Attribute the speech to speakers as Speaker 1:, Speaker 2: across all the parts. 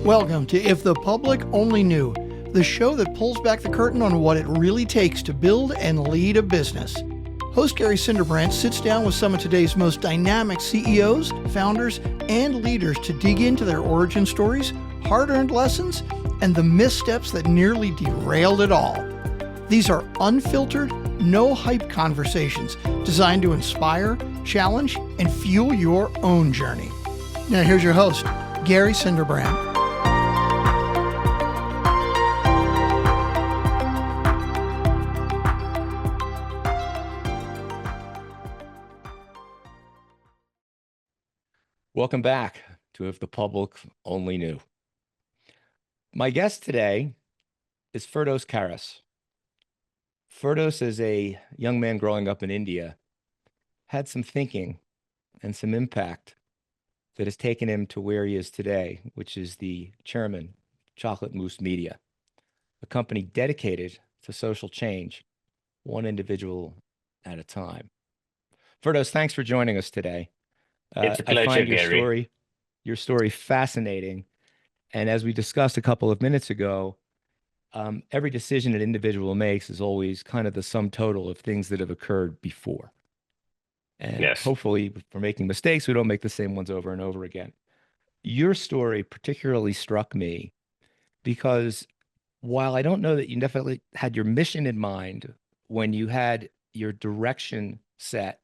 Speaker 1: Welcome to If the Public Only Knew, the show that pulls back the curtain on what it really takes to build and lead a business. Host Gary Cinderbrandt sits down with some of today's most dynamic CEOs, founders, and leaders to dig into their origin stories, hard-earned lessons, and the missteps that nearly derailed it all. These are unfiltered, no-hype conversations designed to inspire, challenge, and fuel your own journey. Now here's your host, Gary Cinderbrandt.
Speaker 2: Welcome back to If the Public Only Knew. My guest today is Firdaus Kharas. Firdaus, is a young man growing up in India, had some thinking and some impact that has taken him to where he is today, which is the chairman of Chocolate Mousse Media, a company dedicated to social change, one individual at a time. Firdaus, thanks for joining us today.
Speaker 3: It's a pleasure,
Speaker 2: I find
Speaker 3: Gary.
Speaker 2: your story fascinating. And as we discussed a couple of minutes ago, every decision an individual makes is always kind of the sum total of things that have occurred before. And
Speaker 3: Yes.
Speaker 2: hopefully, if we're making mistakes, we don't make the same ones over and over again. Your story particularly struck me because while I don't know that you definitely had your mission in mind when you had your direction set,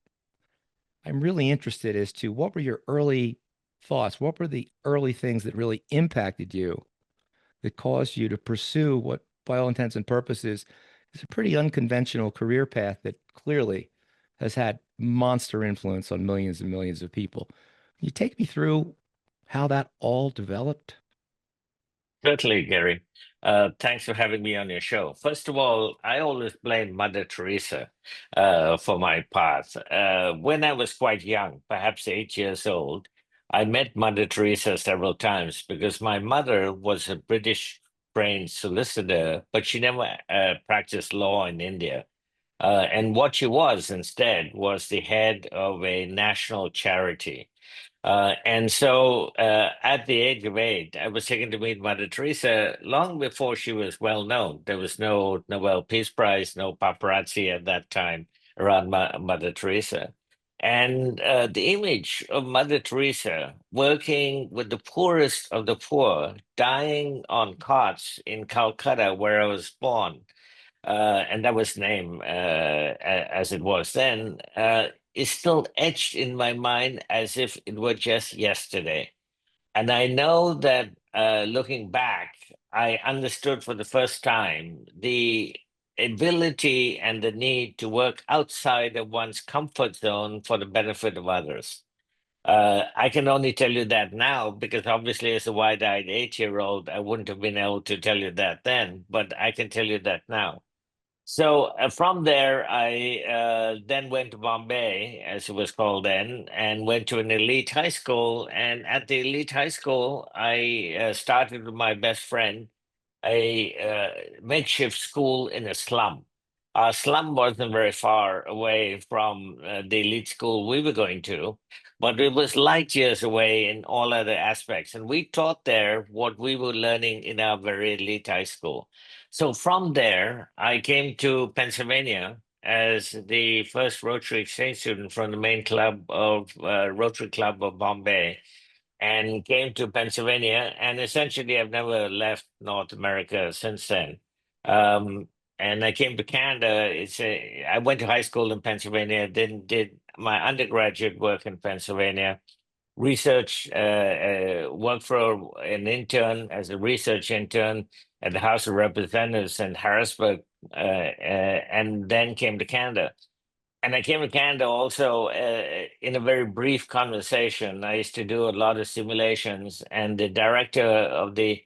Speaker 2: I'm really interested as to what were your early thoughts? What were the early things that really impacted you that caused you to pursue what, by all intents and purposes, is a pretty unconventional career path that clearly has had monster influence on millions and millions of people? Can you take me through how that all developed?
Speaker 3: Certainly, Gary. Thanks for having me on your show. First of all, I always blame Mother Teresa for my path. When I was quite young, perhaps 8 years old, I met Mother Teresa several times because my mother was a British trained solicitor, but she never practiced law in India. And what she was instead was the head of a national charity. And so at the age of 8, I was taken to meet Mother Teresa long before she was well known. There was no Nobel Peace Prize, no paparazzi at that time around Mother Teresa. And the image of Mother Teresa working with the poorest of the poor, dying on cots in Calcutta, where I was born, and that was the name as it was then, is still etched in my mind as if it were just yesterday. And I know that looking back, I understood for the first time the ability and the need to work outside of one's comfort zone for the benefit of others. I can only tell you that now because obviously, as a wide eyed 8-year-old, I wouldn't have been able to tell you that then, but I can tell you that now. So from there, I then went to Bombay, as it was called then, and went to an elite high school. And at the elite high school, I started with my best friend a makeshift school in a slum. Our slum wasn't very far away from the elite school we were going to, but it was light years away in all other aspects. And we taught there what we were learning in our very elite high school. So from there, I came to Pennsylvania as the first Rotary exchange student from the main club of Rotary Club of Bombay, and came to Pennsylvania. And essentially, I've never left North America since then. And I came to Canada. I went to high school in Pennsylvania, then did my undergraduate work in Pennsylvania, research, worked for an intern as a research intern at the House of Representatives in Harrisburg, and then came to Canada. And I came to Canada also in a very brief conversation. I used to do a lot of simulations, and the director of the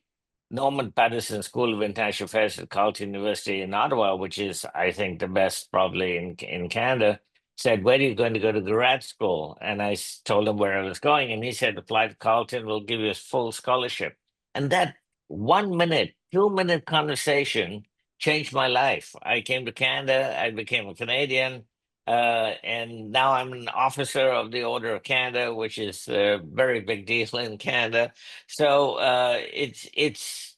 Speaker 3: Norman Patterson School of International Affairs at Carleton University in Ottawa, which is, I think, the best probably in Canada, said, "Where are you going to go to grad school?" And I told him where I was going, and he said, "Apply to Carleton, we'll give you a full scholarship." And that 1 minute, 2 minute conversation changed my life. I came to Canada, I became a Canadian. And now I'm an officer of the Order of Canada, which is a very big deal in Canada. So it's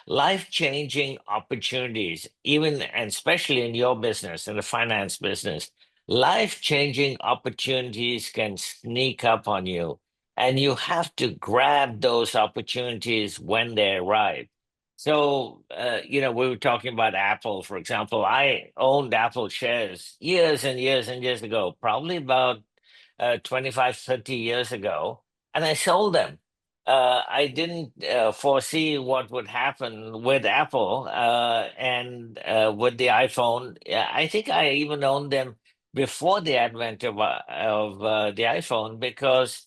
Speaker 3: life-changing opportunities, even and especially in your business, in the finance business. Life-changing opportunities can sneak up on you, and you have to grab those opportunities when they arrive. So, we were talking about Apple, for example. I owned Apple shares years and years and years ago, probably about 25, 30 years ago, and I sold them. I didn't foresee what would happen with Apple and with the iPhone. Yeah, I think I even owned them before the advent of the iPhone, because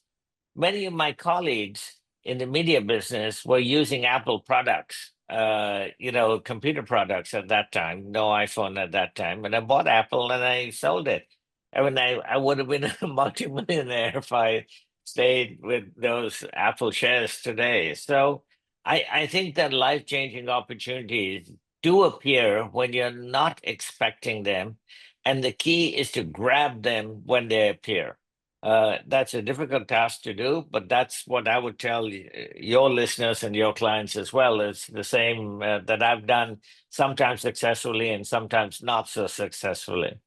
Speaker 3: many of my colleagues in the media business were using Apple products, computer products at that time, no iPhone at that time. And I bought Apple and I sold it. I mean, I would have been a multimillionaire if I stayed with those Apple shares today. So I think that life-changing opportunities do appear when you're not expecting them. And the key is to grab them when they appear. That's a difficult task to do, but that's what I would tell your listeners and your clients as well. It's the same that I've done, sometimes successfully and sometimes not so successfully.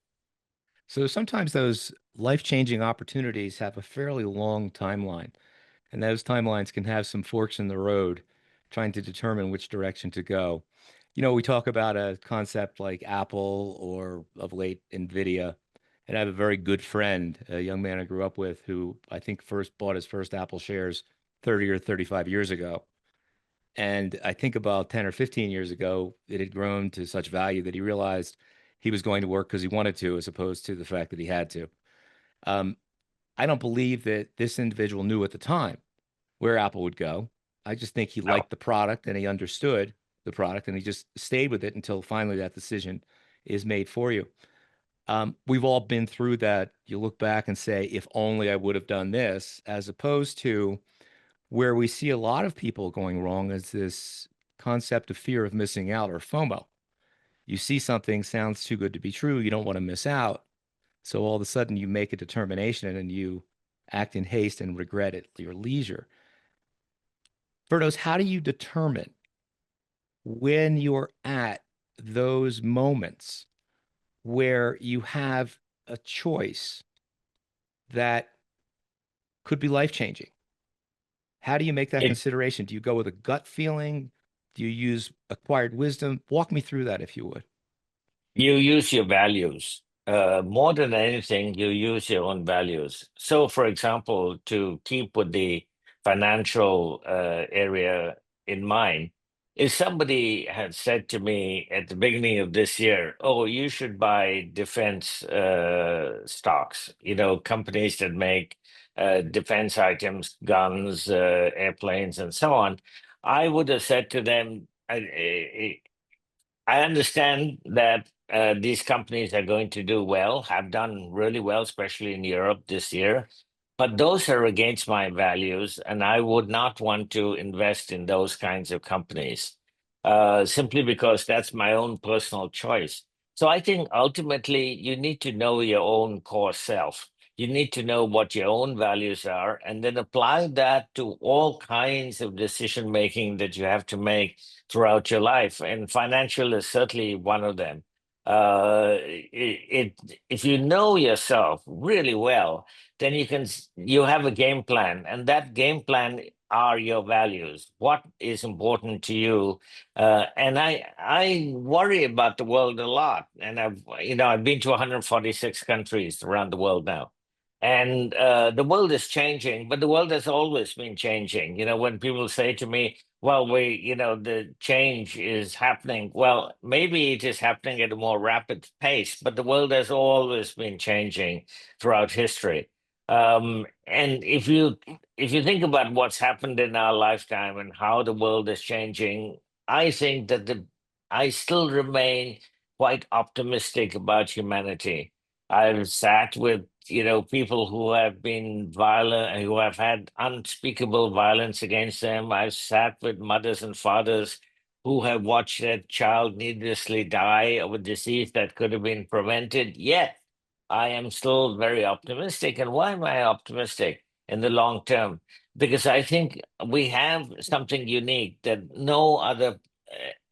Speaker 2: So sometimes those life-changing opportunities have a fairly long timeline, and those timelines can have some forks in the road trying to determine which direction to go. We talk about a concept like Apple or of late NVIDIA, and I have a very good friend, a young man I grew up with, who I think first bought his first Apple shares 30 or 35 years ago. And I think about 10 or 15 years ago, it had grown to such value that he realized he was going to work because he wanted to, as opposed to the fact that he had to. Um, I don't believe that this individual knew at the time where Apple would go. I just think he
Speaker 3: No.
Speaker 2: liked the product and he understood the product and he just stayed with it until finally that decision is made for you. We've all been through that. You look back and say, if only I would have done this, as opposed to where we see a lot of people going wrong is this concept of fear of missing out, or FOMO. You see something sounds too good to be true, you don't want to miss out. So all of a sudden you make a determination and you act in haste and regret at your leisure. Firdaus, how do you determine when you're at those moments where you have a choice that could be life-changing? How do you make that
Speaker 3: It
Speaker 2: consideration? Do you go with a gut feeling? Do you use acquired wisdom? Walk me through that if you would.
Speaker 3: You use your values. More than anything, you use your own values. So, for example, to keep with the financial area in mind, if somebody had said to me at the beginning of this year, "Oh, you should buy defense stocks, companies that make defense items, guns, airplanes, and so on," I would have said to them, I understand that these companies are going to do well, have done really well, especially in Europe this year. But those are against my values, and I would not want to invest in those kinds of companies simply because that's my own personal choice. So I think ultimately you need to know your own core self. You need to know what your own values are, and then apply that to all kinds of decision making that you have to make throughout your life, and financial is certainly one of them. If you know yourself really well, then you have a game plan, and that game plan are your values. What is important to you? And I worry about the world a lot, and I've been to 146 countries around the world now. And the world is changing, but the world has always been changing. When people say to me, well, the change is happening. Well, maybe it is happening at a more rapid pace, but the world has always been changing throughout history. And if you think about what's happened in our lifetime and how the world is changing, I think that I still remain quite optimistic about humanity. I've sat with people who have been violent, who have had unspeakable violence against them. I've sat with mothers and fathers who have watched their child needlessly die of a disease that could have been prevented. Yet I am still very optimistic. And why am I optimistic in the long term? Because I think we have something unique that no other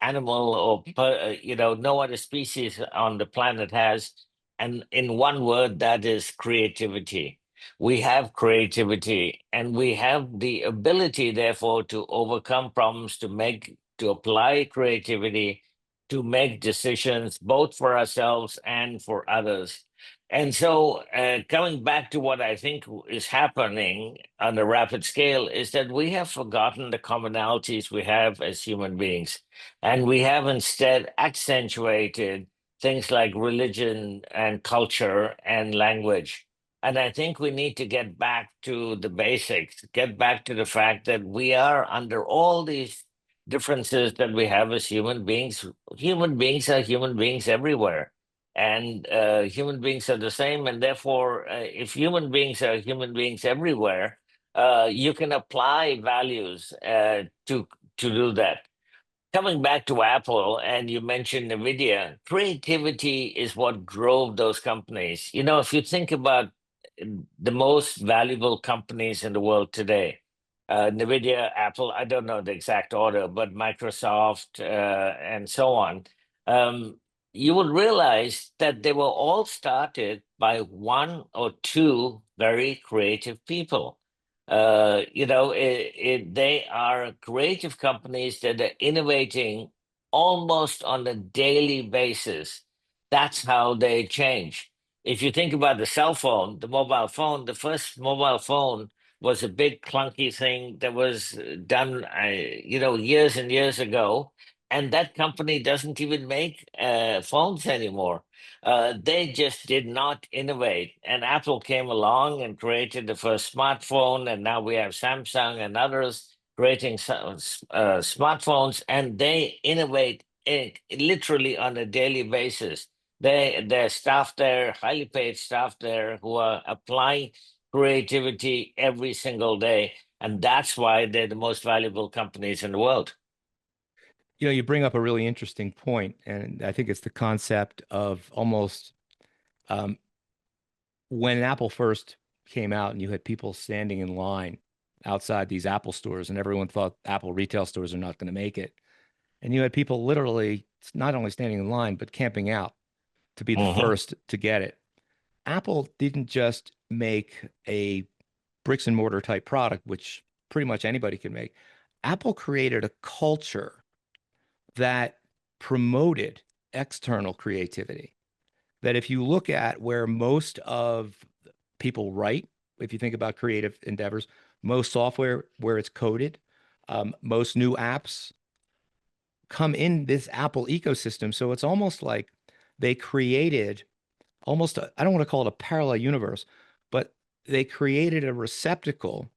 Speaker 3: animal or no other species on the planet has. And in one word, that is creativity. We have creativity, and we have the ability, therefore, to overcome problems, to apply creativity, to make decisions both for ourselves and for others. And so, coming back to what I think is happening on a rapid scale, is that we have forgotten the commonalities we have as human beings. And we have instead accentuated things like religion and culture and language. And I think we need to get back to the basics, get back to the fact that we are under all these differences that we have as human beings. Human beings are human beings everywhere, and human beings are the same. And therefore, if human beings are human beings everywhere, you can apply values to do that. Coming back to Apple, and you mentioned NVIDIA, creativity is what drove those companies. If you think about the most valuable companies in the world today, NVIDIA, Apple, I don't know the exact order, but Microsoft, and so on, um, you would realize that they were all started by one or two very creative people. They are creative companies that are innovating almost on a daily basis. That's how they change. If you think about the cell phone, the mobile phone, the first mobile phone was a big clunky thing that was done, years and years ago. And that company doesn't even make phones anymore. They just did not innovate. And Apple came along and created the first smartphone, and now we have Samsung and others creating smartphones, and they innovate literally on a daily basis. Their staff there, highly paid staff there, who are applying creativity every single day, and that's why they're the most valuable companies in the world.
Speaker 2: You bring up a really interesting point, and I think it's the concept of almost um, when Apple first came out and you had people standing in line outside these Apple stores, and everyone thought Apple retail stores are not going to make it. And you had people literally not only standing in line, but camping out to be the
Speaker 3: Mhm.
Speaker 2: first to get it. Apple didn't just make a bricks and mortar type product, which pretty much anybody can make. Apple created a culture that promoted external creativity. That if you look at where most of people write, if you think about creative endeavors, most software where it's coded, most new apps come in this Apple ecosystem. So it's almost like they created almost, I don't want to call it a parallel universe, but they created a receptacle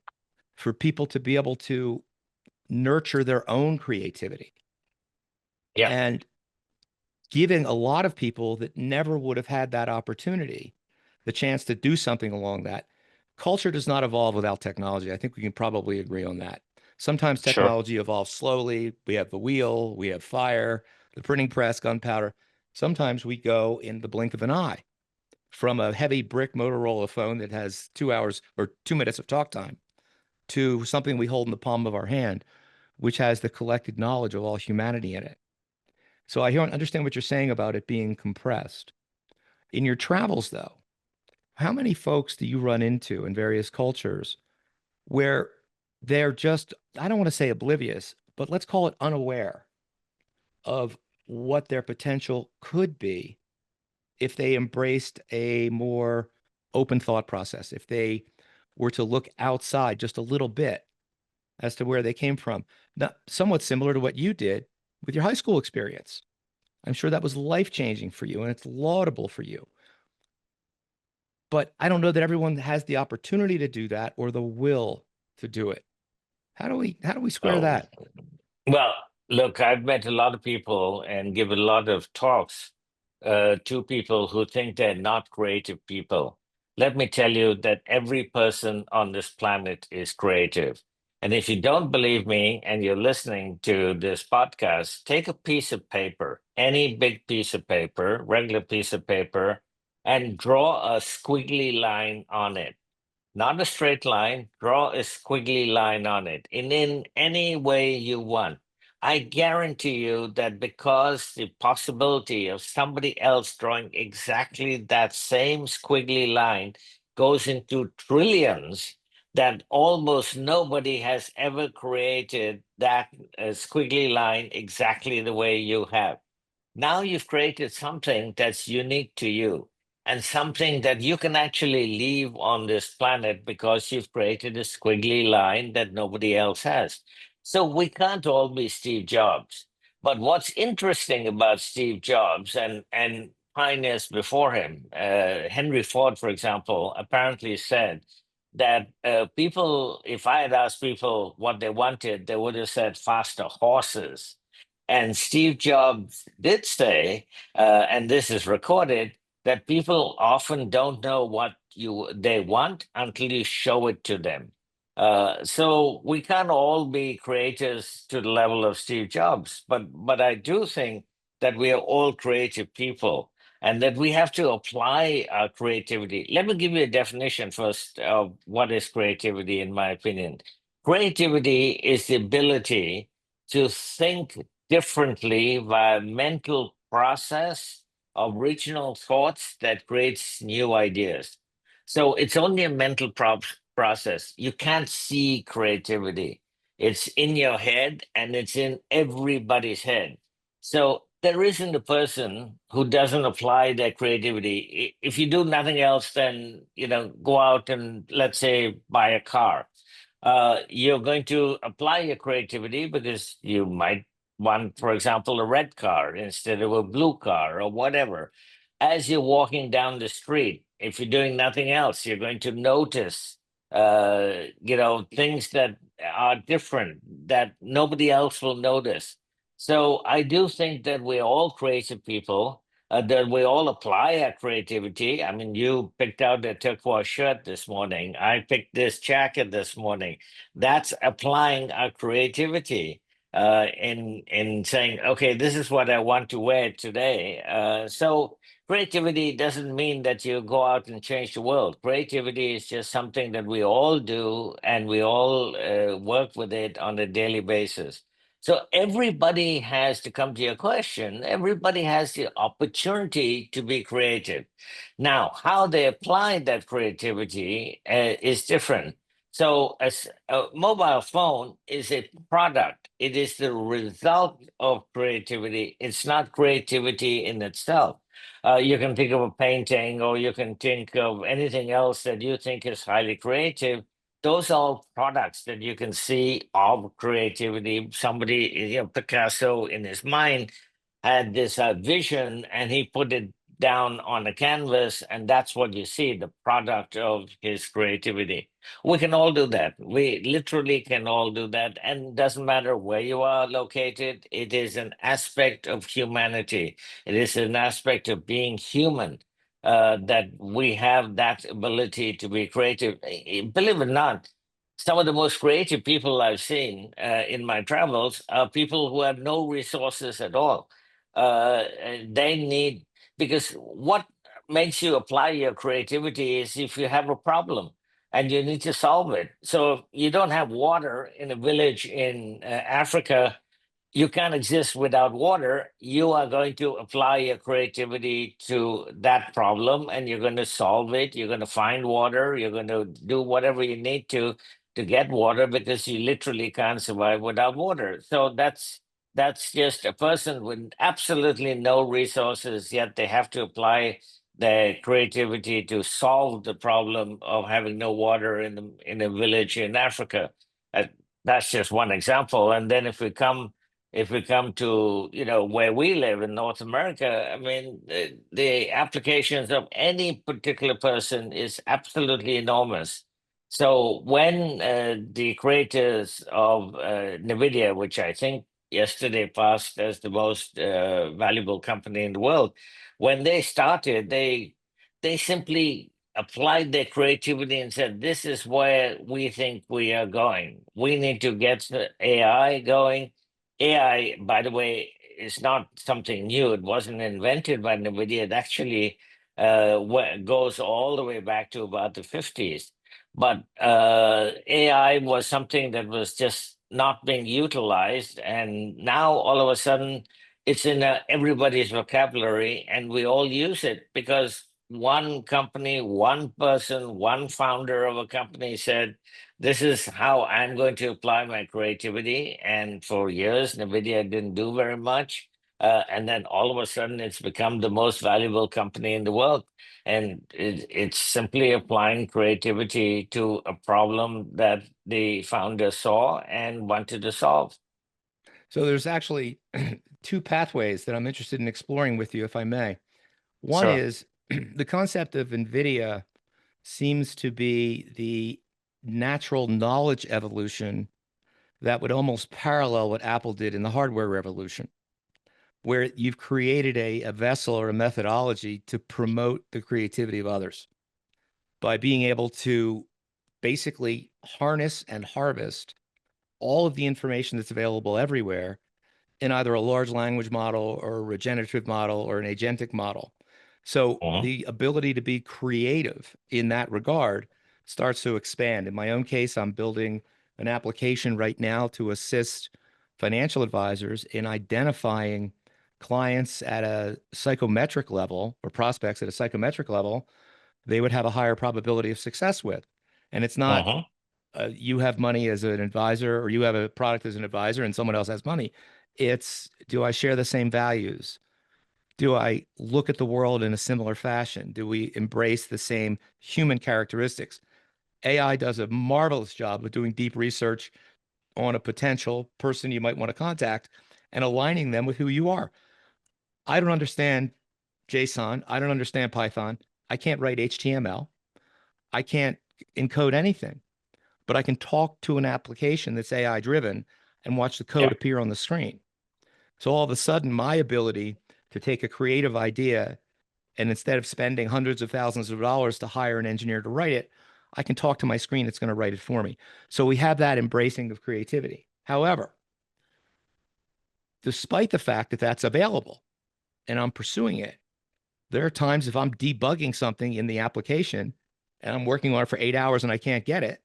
Speaker 2: for people to be able to nurture their own creativity.
Speaker 3: Yeah,
Speaker 2: And giving a lot of people that never would have had that opportunity the chance to do something along that. Culture does not evolve without technology. I think we can probably agree on that. Sometimes
Speaker 3: sure.
Speaker 2: technology evolves slowly. We have the wheel, we have fire, the printing press, gunpowder. Sometimes we go in the blink of an eye from a heavy brick Motorola phone that has 2 hours or 2 minutes of talk time to something we hold in the palm of our hand, which has the collected knowledge of all humanity in it. So I don't understand what you're saying about it being compressed. In your travels, though, how many folks do you run into in various cultures where they're just, I don't want to say oblivious, but let's call it unaware of what their potential could be if they embraced a more open thought process, if they were to look outside just a little bit as to where they came from? Now, somewhat similar to what you did with your high school experience. I'm sure that was life-changing for you and it's laudable for you. But I don't know that everyone has the opportunity to do that or the will to do it. How do we square
Speaker 3: Oh,
Speaker 2: that?
Speaker 3: well, look, I've met a lot of people and give a lot of talks to people who think they're not creative people. Let me tell you that every person on this planet is creative. And if you don't believe me and you're listening to this podcast, take a piece of paper, any big piece of paper, regular piece of paper, and draw a squiggly line on it. Not a straight line, draw a squiggly line on it in any way you want. I guarantee you that because the possibility of somebody else drawing exactly that same squiggly line goes into trillions, that almost nobody has ever created that squiggly line exactly the way you have. Now you've created something that's unique to you and something that you can actually leave on this planet because you've created a squiggly line that nobody else has. So we can't all be Steve Jobs. But what's interesting about Steve Jobs and pioneers before him, Henry Ford, for example, apparently said that people, if I had asked people what they wanted, they would have said faster horses. And Steve Jobs did say, and this is recorded, that people often don't know what they want until you show it to them. So we can't all be creators to the level of Steve Jobs, but I do think that we are all creative people and that we have to apply our creativity. Let me give you a definition first of what is creativity, in my opinion. Creativity is the ability to think differently via mental process of original thoughts that creates new ideas. So it's only a mental process. You can't see creativity. It's in your head and it's in everybody's head. So there isn't a person who doesn't apply their creativity. If you do nothing else than, go out and let's say buy a car, you're going to apply your creativity because you might want, for example, a red car instead of a blue car or whatever. As you're walking down the street, if you're doing nothing else, you're going to notice, things that are different that nobody else will notice. So I do think that we're all creative people. That we all apply our creativity. I mean, you picked out a turquoise shirt this morning. I picked this jacket this morning. That's applying our creativity in saying, okay, this is what I want to wear today. So creativity doesn't mean that you go out and change the world. Creativity is just something that we all do, and we all work with it on a daily basis. So everybody has to come to your question. Everybody has the opportunity to be creative. Now, how they apply that creativity is different. So a mobile phone is a product. It is the result of creativity. It's not creativity in itself. You can think of a painting, or you can think of anything else that you think is highly creative. Those are all products that you can see of creativity. Somebody, Picasso in his mind had this vision and he put it down on a canvas, and that's what you see, the product of his creativity. We can all do that. We literally can all do that. And it doesn't matter where you are located, it is an aspect of humanity. It is an aspect of being human. That we have that ability to be creative. Believe it or not, some of the most creative people I've seen in my travels are people who have no resources at all. They need, because what makes you apply your creativity is if you have a problem and you need to solve it. So if you don't have water in a village in Africa, you can't exist without water. You are going to apply your creativity to that problem and you're going to solve it. You're going to find water. You're going to do whatever you need to get water, because you literally can't survive without water. So that's just a person with absolutely no resources, yet they have to apply their creativity to solve the problem of having no water in a village in Africa. Uh, that's just one example. And then if we come to where we live in North America, I mean, the applications of any particular person is absolutely enormous. So when the creators of NVIDIA, which I think yesterday passed as the most valuable company in the world, when they started, they simply applied their creativity and said, this is where we think we are going. We need to get the AI going. AI, by the way, is not something new. It wasn't invented by NVIDIA. It actually goes all the way back to about the 50s. But AI was something that was just not being utilized. And now all of a sudden, it's in everybody's vocabulary, and we all use it because one company, one person, one founder of a company said, this is how I'm going to apply my creativity. And for years, NVIDIA didn't do very much. And then all of a sudden, it's become the most valuable company in the world. And it's simply applying creativity to a problem that the founder saw and wanted to solve.
Speaker 2: So there's actually two pathways that I'm interested in exploring with you, if I may. One
Speaker 3: Sure.
Speaker 2: is the concept of NVIDIA seems to be the natural knowledge evolution that would almost parallel what Apple did in the hardware revolution, where you've created a vessel or a methodology to promote the creativity of others by being able to basically harness and harvest all of the information that's available everywhere in either a large language model or a regenerative model or an agentic model. So
Speaker 3: Mhm.
Speaker 2: the ability to be creative in that regard starts to expand. In my own case, I'm building an application right now to assist financial advisors in identifying clients at a psychometric level or prospects at a psychometric level they would have a higher probability of success with. And it's not
Speaker 3: Mhm.
Speaker 2: you have money as an advisor or you have a product as an advisor and someone else has money. It's, do I share the same values? Do I look at the world in a similar fashion? Do we embrace the same human characteristics? AI does a marvelous job of doing deep research on a potential person you might want to contact and aligning them with who you are. I don't understand JSON. I don't understand Python. I can't write HTML. I can't encode anything, but I can talk to an application that's AI driven and watch the code
Speaker 3: Yeah.
Speaker 2: appear on the screen. So all of a sudden, my ability to take a creative idea and instead of spending hundreds of thousands of dollars to hire an engineer to write it, I can talk to my screen. It's going to write it for me. So we have that embracing of creativity. However, despite the fact that that's available and I'm pursuing it, there are times if I'm debugging something in the application and I'm working on it for 8 hours and I can't get it,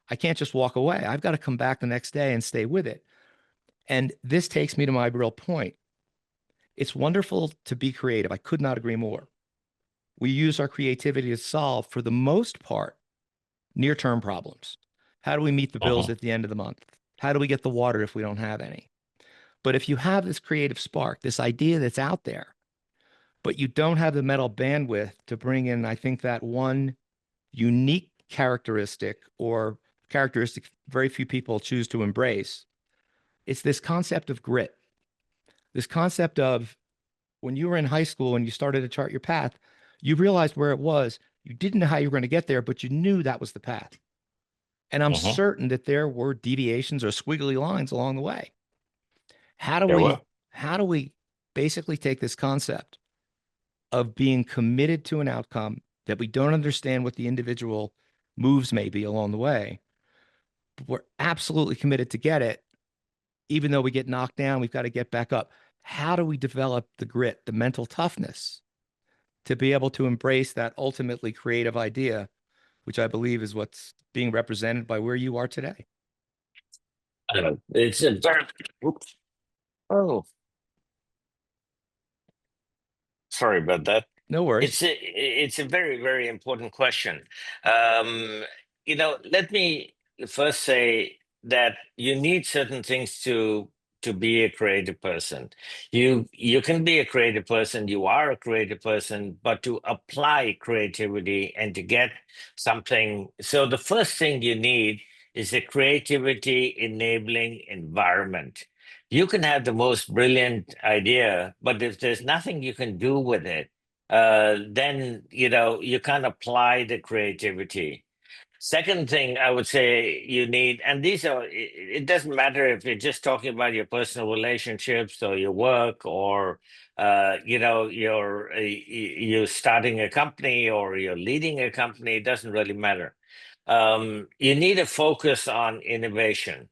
Speaker 2: I can't just walk away. I've got to come back the next day and stay with it. And this takes me to my real point. It's wonderful to be creative. I could not agree more. We use our creativity to solve, for the most part, near-term problems. How do we meet the bills
Speaker 3: Mhm.
Speaker 2: at the end of the month? How do we get the water if we don't have any? But if you have this creative spark, this idea that's out there, but you don't have the mental bandwidth to bring in, I think, that one unique characteristic or characteristic very few people choose to embrace, it's this concept of grit, this concept of when you were in high school and you started to chart your path, you realized where it was. You didn't know how you were going to get there, but you knew that was the path. And I'm
Speaker 3: Mhm.
Speaker 2: certain that there were deviations or squiggly lines along the way. How do
Speaker 3: There
Speaker 2: we
Speaker 3: were.
Speaker 2: how do we basically take this concept of being committed to an outcome that we don't understand what the individual moves may be along the way, but we're absolutely committed to get it, even though we get knocked down, we've got to get back up. How do we develop the grit, the mental toughness to be able to embrace that ultimately creative idea, which I believe is what's being represented by where you are today?
Speaker 3: It's a very. Oops. Oh, sorry about that.
Speaker 2: No worries.
Speaker 3: It's a very, very important question. Um, let me first say that you need certain things to be a creative person. You can be a creative person, you are a creative person, but to apply creativity and to get something. So the first thing you need is a creativity enabling environment. You can have the most brilliant idea, but if there's nothing you can do with it, then you can't apply the creativity. Second thing I would say you need, and these are, it doesn't matter if you're just talking about your personal relationships or your work, or you're starting a company or you're leading a company. It doesn't really matter. You need a focus on innovation.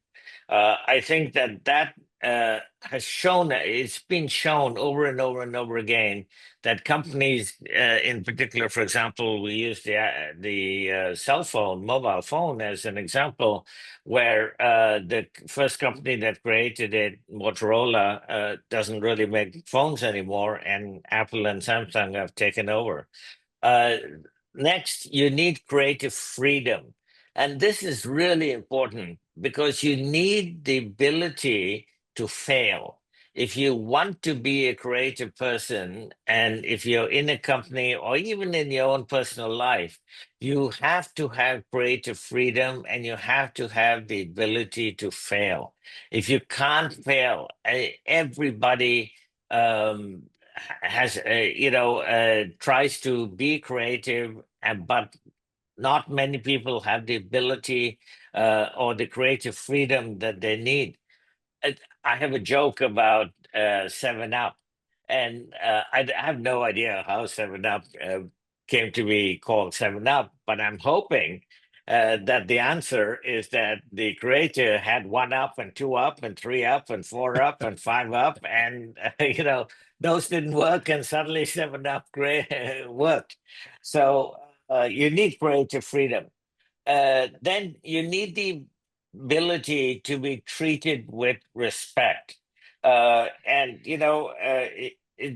Speaker 3: I think that has shown, it's been shown over and over and over again that companies, in particular, for example, we use the cell phone, mobile phone, as an example, where the first company that created it, Motorola, doesn't really make phones anymore, and Apple and Samsung have taken over. Next, you need creative freedom. And this is really important because you need the ability to fail. If you want to be a creative person, and if you're in a company or even in your own personal life, you have to have creative freedom and you have to have the ability to fail. If you can't fail, everybody has tries to be creative, but not many people have the ability or the creative freedom that they need. I have a joke about 7-Up, and I have no idea how 7-Up came to be called 7-Up, but I'm hoping that the answer is that the creator had 1-Up and 2-Up and 3-Up and 4-Up and 5-Up, and those didn't work, and suddenly 7-Up worked. So you need creative freedom. Then you need the ability to be treated with respect.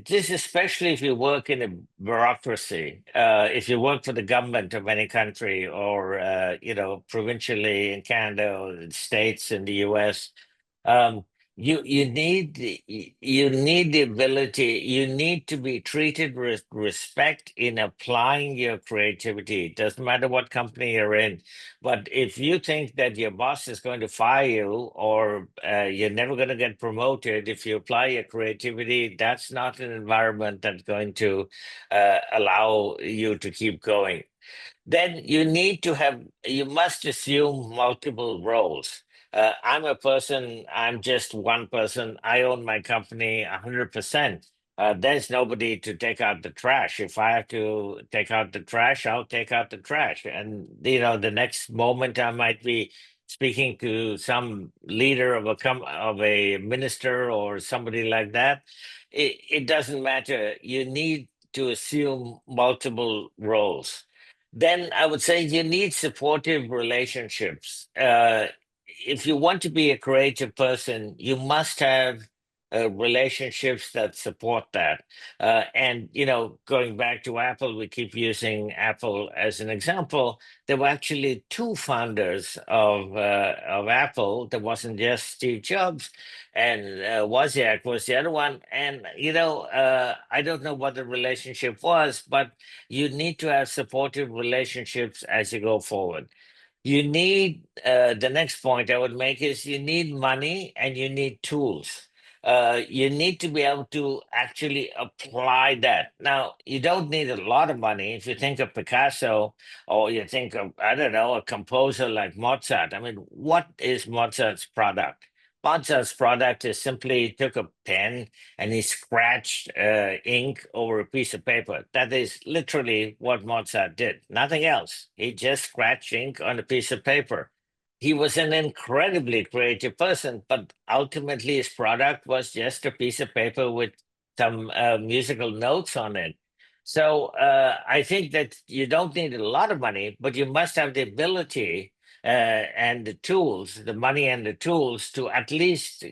Speaker 3: This especially if you work in a bureaucracy, if you work for the government of any country, or provincially in Canada or the States in the US. You need the ability, you need to be treated with respect in applying your creativity. It doesn't matter what company you're in, but if you think that your boss is going to fire you, or you're never going to get promoted if you apply your creativity, that's not an environment that's going to allow you to keep going. Then you must assume multiple roles. I'm I'm just one person. I own my company 100%. There's nobody to take out the trash. If I have to take out the trash, I'll take out the trash. And, the next moment I might be speaking to some leader of a minister or somebody like that. It doesn't matter. You need to assume multiple roles. Then I would say you need supportive relationships. If you want to be a creative person, you must have relationships that support that. Going back to Apple, we keep using Apple as an example. There were actually two founders of Apple. There wasn't just Steve Jobs, and Wozniak was the other one. And I don't know what the relationship was, but you need to have supportive relationships as you go forward. You need the next point I would make is you need money and you need tools. You need to be able to actually apply that. Now, you don't need a lot of money. If you think of Picasso, or you think of, I don't know, a composer like Mozart. I mean, what is Mozart's product? Mozart's product is simply he took a pen and he scratched ink over a piece of paper. That is literally what Mozart did. Nothing else. He just scratched ink on a piece of paper. He was an incredibly creative person, but ultimately his product was just a piece of paper with some musical notes on it. So I think that you don't need a lot of money, but you must have the ability and the tools, the money and the tools, to at least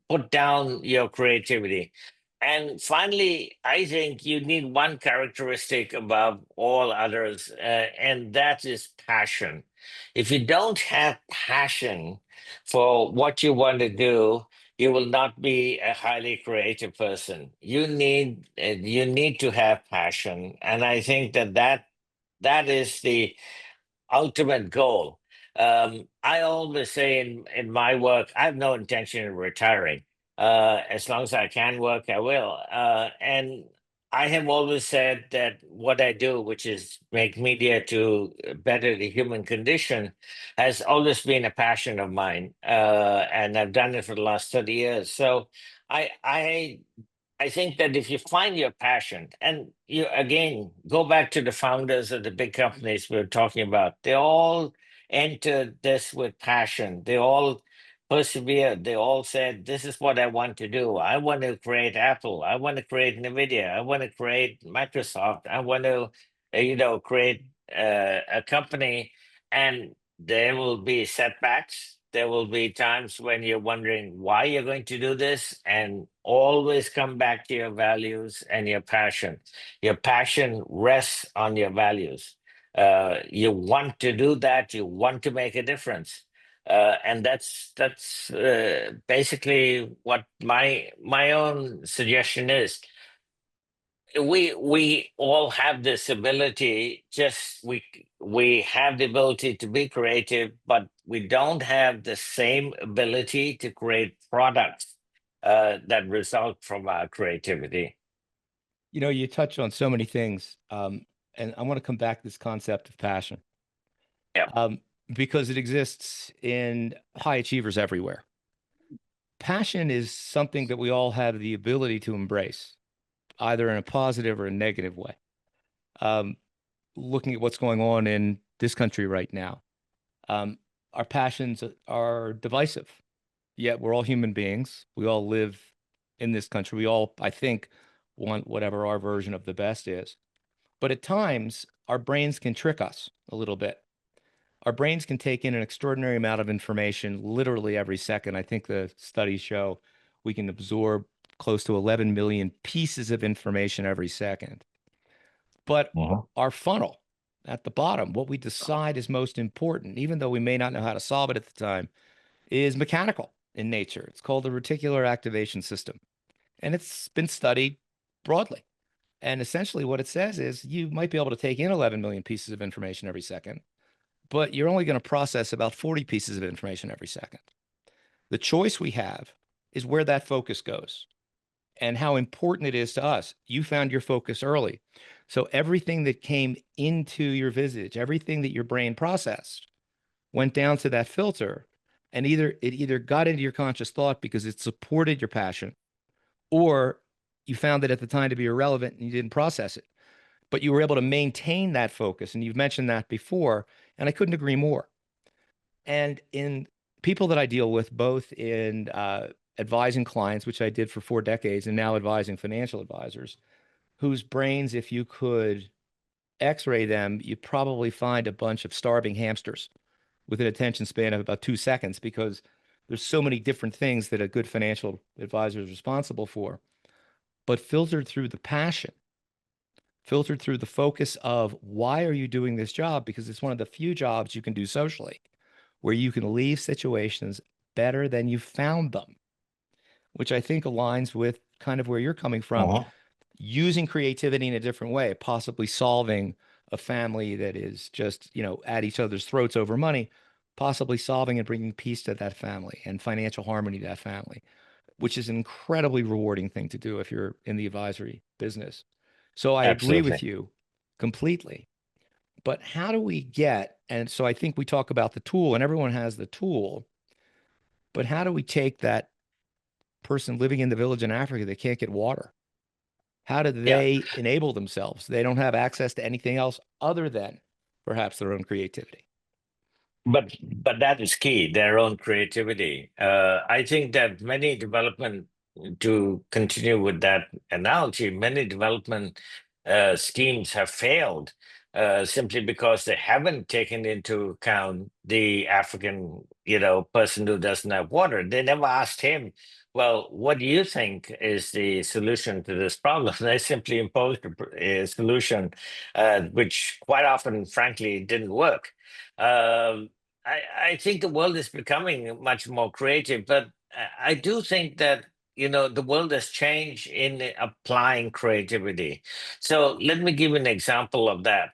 Speaker 3: put down your creativity. And finally, I think you need one characteristic above all others, and that is passion. If you don't have passion for what you want to do, you will not be a highly creative person. You need to have passion, and I think that is the ultimate goal. I always say in my work, I have no intention of retiring. As long as I can work, I will. And I have always said that what I do, which is make media to better the human condition, has always been a passion of mine. And I've done it for the last 30 years. So I I think that if you find your passion, and you again go back to the founders of the big companies we are talking about, they all entered this with passion. They all persevere. They all said, "This is what I want to do. I want to create Apple. I want to create NVIDIA. I want to create Microsoft. I want to, create a company." And there will be setbacks. There will be times when you're wondering why you're going to do this, and always come back to your values and your passion. Your passion rests on your values. You want to do that. You want to make a difference, and that's basically what my own suggestion is. We all have this ability. Just we have the ability to be creative, but we don't have the same ability to create products that result from our creativity.
Speaker 2: You touch on so many things, and I want to come back to this concept of passion,
Speaker 3: Yeah.
Speaker 2: because it exists in high achievers everywhere. Passion is something that we all have the ability to embrace, either in a positive or a negative way. Looking at what's going on in this country right now, our passions are divisive, yet we're all human beings. We all live in this country. We all, I think, want whatever our version of the best is. But at times, our brains can trick us a little bit. Our brains can take in an extraordinary amount of information literally every second. I think the studies show we can absorb close to 11 million pieces of information every second. But our funnel at the bottom, what we decide is most important, even though we may not know how to solve it at the time, is mechanical in nature. It's called the reticular activation system. And it's been studied broadly. And essentially what it says is you might be able to take in 11 million pieces of information every second, but you're only going to process about 40 pieces of information every second. The choice we have is where that focus goes and how important it is to us. You found your focus early. So everything that came into your visage, everything that your brain processed, went down to that filter, and it either got into your conscious thought because it supported your passion, or you found it at the time to be irrelevant and you didn't process it. But you were able to maintain that focus. And you've mentioned that before, and I couldn't agree more. And in people that I deal with, both in advising clients, which I did for 4 decades, and now advising financial advisors, whose brains, if you could x-ray them, you'd probably find a bunch of starving hamsters with an attention span of about 2 seconds, because there's so many different things that a good financial advisor is responsible for. But filtered through the passion, filtered through the focus of why are you doing this job? Because it's one of the few jobs you can do socially where you can leave situations better than you found them, which I think aligns with kind of where you're coming from, using creativity in a different way, possibly solving a family that is just, at each other's throats over money, possibly solving and bringing peace to that family and financial harmony to that family, which is an incredibly rewarding thing to do if you're in the advisory business. So I agree with you completely. But how do we get, and so I think we talk about the tool, and everyone has the tool, but how do we take that person living in the village in Africa that can't get water? How do they enable themselves? They don't have access to anything else other than perhaps their own creativity.
Speaker 3: But that is key, their own creativity. I think that many development, to continue with that analogy, many development schemes have failed simply because they haven't taken into account the African, person who doesn't have water. They never asked him, well, what do you think is the solution to this problem? They simply imposed a solution which quite often, frankly, didn't work. I think the world is becoming much more creative, but I do think that the world has changed in applying creativity. So let me give you an example of that.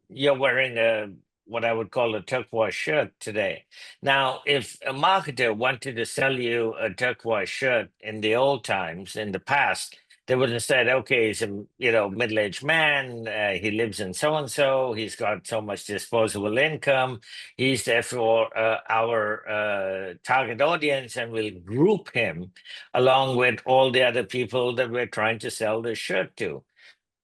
Speaker 3: You're wearing what I would call a turquoise shirt today. Now, if a marketer wanted to sell you a turquoise shirt in the old times, in the past, they would have said, okay, he's a middle-aged man, he lives in so and so, he's got so much disposable income, he's therefore our target audience, and we'll group him along with all the other people that we're trying to sell this shirt to.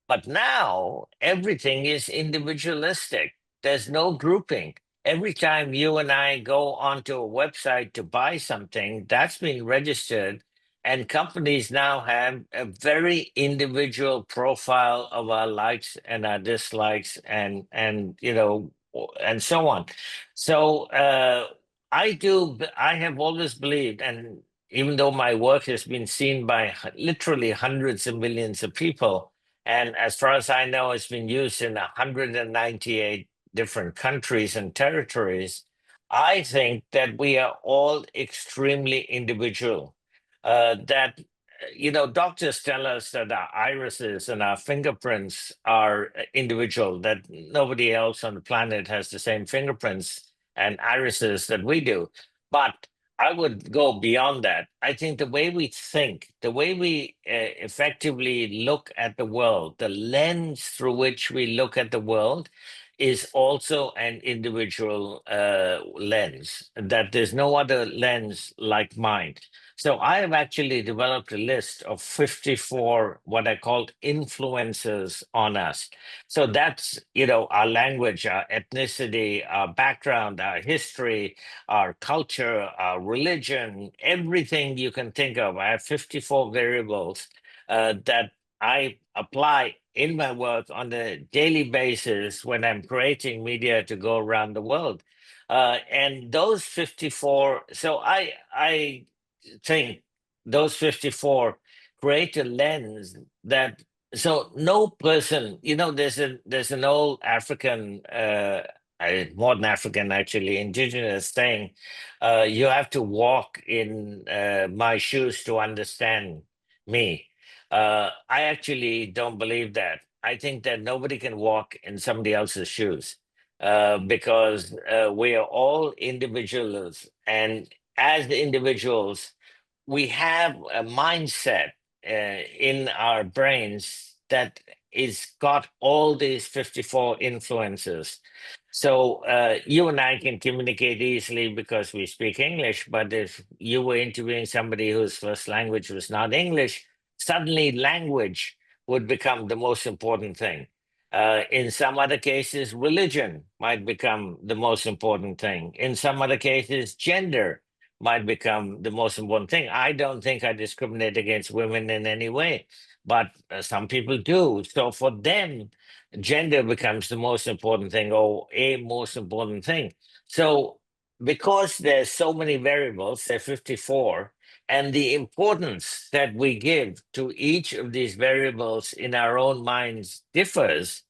Speaker 3: But now everything is individualistic. There's no grouping. every time you and I go onto a website to buy something, that's been registered. And companies now have a very individual profile of our likes and our dislikes and and so on. So I have always believed, and even though my work has been seen by literally hundreds of millions of people, and as far as I know, it's been used in 198 different countries and territories, I think that we are all extremely individual. Doctors tell us that our irises and our fingerprints are individual, that nobody else on the planet has the same fingerprints and irises that we do. But I would go beyond that. I think the way we think, the way we effectively look at the world, the lens through which we look at the world is also an individual lens, that there's no other lens like mine. So I have actually developed a list of 54 what I call influences on us. So that's, our language, our ethnicity, our background, our history, our culture, our religion, everything you can think of. I have 54 variables that I apply in my work on a daily basis when I'm creating media to go around the world. And those 54, so I think those 54 create a lens that, so no person, there's an old African modern African, actually indigenous saying, you have to walk in my shoes to understand me. I actually don't believe that. I think that nobody can walk in somebody else's shoes because we are all individuals, and as individuals we have a mindset in our brains that is got all these 54 influences. So you and I can communicate easily because we speak English, but if you were interviewing somebody whose first language was not English, suddenly language would become the most important thing. In some other cases, religion might become the most important thing. In some other cases, gender might become the most important thing. I don't think I discriminate against women in any way, but some people do. So for them, gender becomes the most important thing, or a most important thing. So because there's so many variables, there are 54, and the importance that we give to each of these variables in our own minds differs,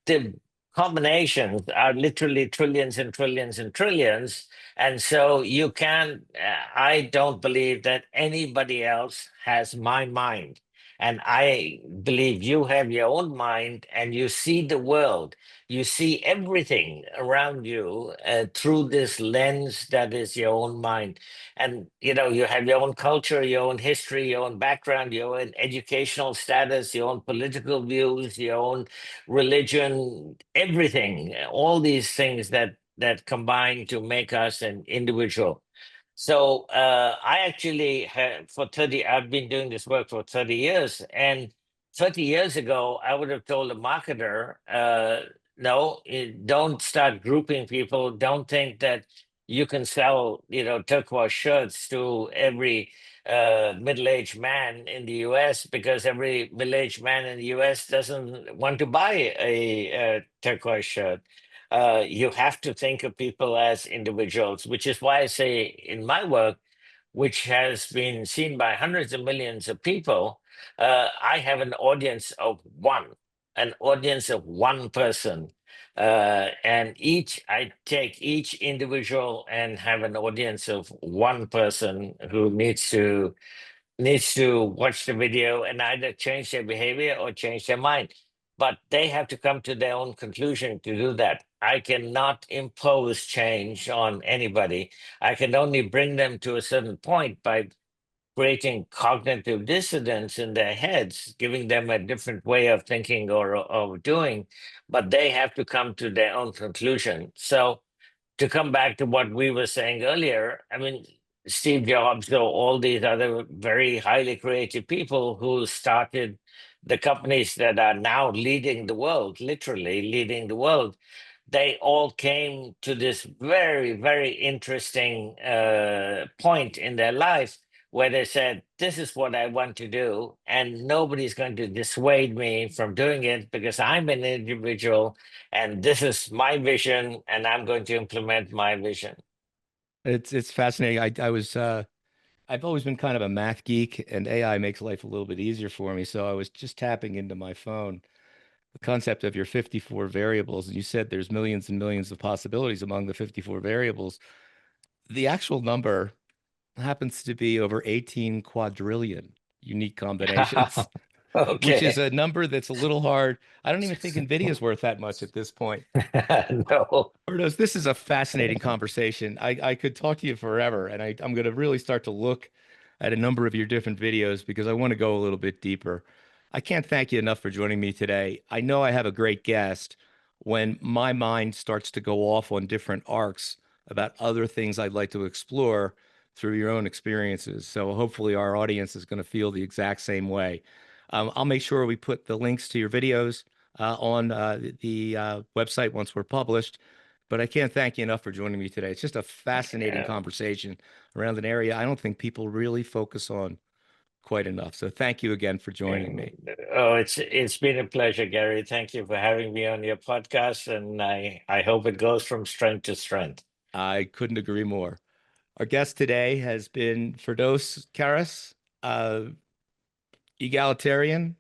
Speaker 3: the combinations are literally trillions and trillions and trillions. And so you can, I don't believe that anybody else has my mind. And I believe you have your own mind and you see the world, you see everything around you through this lens that is your own mind. And, you have your own culture, your own history, your own background, your own educational status, your own political views, your own religion, everything, all these things that combine to make us an individual. So I actually have I've been doing this work for 30 years. And 30 years ago, I would have told a marketer, no, don't start grouping people. Don't think that you can sell, turquoise shirts to every middle-aged man in the US, because every middle-aged man in the US doesn't want to buy a turquoise shirt. You have to think of people as individuals, which is why I say in my work, which has been seen by hundreds of millions of people, I have an audience of one person. And I take each individual and have an audience of one person who needs to watch the video and either change their behavior or change their mind. But they have to come to their own conclusion to do that. I cannot impose change on anybody. I can only bring them to a certain point by creating cognitive dissonance in their heads, giving them a different way of thinking or of doing, but they have to come to their own conclusion. So to come back to what we were saying earlier, I mean, Steve Jobs or all these other very highly creative people who started the companies that are now leading the world, literally leading the world, they all came to this very, very interesting point in their life where they said, this is what I want to do, and nobody's going to dissuade me from doing it because I'm an individual and this is my vision and I'm going to implement my vision.
Speaker 2: It's fascinating. I've always been kind of a math geek, and AI makes life a little bit easier for me. So I was just tapping into my phone the concept of your 54 variables, and you said there's millions and millions of possibilities among the 54 variables. The actual number happens to be over 18 quadrillion unique combinations, which is
Speaker 3: Okay.
Speaker 2: a number that's a little hard. I don't even think NVIDIA is worth that much at this point.
Speaker 3: No.
Speaker 2: Firdaus, this is a fascinating conversation. I could talk to you forever, and I'm going to really start to look at a number of your different videos because I want to go a little bit deeper. I can't thank you enough for joining me today. I know I have a great guest when my mind starts to go off on different arcs about other things I'd like to explore through your own experiences. So hopefully our audience is going to feel the exact same way. I'll make sure we put the links to your videos on the website once we're published. But I can't thank you enough for joining me today. It's just a fascinating conversation around an area I don't think people really focus on quite enough. So thank you again for joining me.
Speaker 3: Oh, it's been a pleasure, Gary. Thank you for having me on your podcast, and I hope it goes from strength to strength.
Speaker 2: I couldn't agree more. Our guest today has been Firdaus Kharas, egalitarian,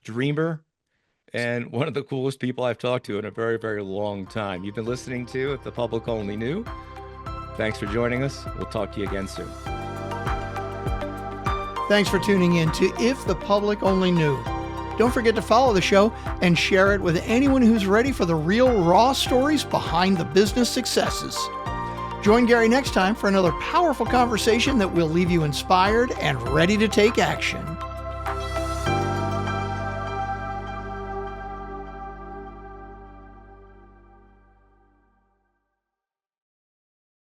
Speaker 2: dreamer, and one of the coolest people I've talked to in a very, very long time. You've been listening to If the Public Only Knew. Thanks for joining us. We'll talk to you again soon.
Speaker 1: Thanks for tuning in to If the Public Only Knew. Don't forget to follow the show and share it with anyone who's ready for the real, raw stories behind the business successes. Join Gary next time for another powerful conversation that will leave you inspired and ready to take action.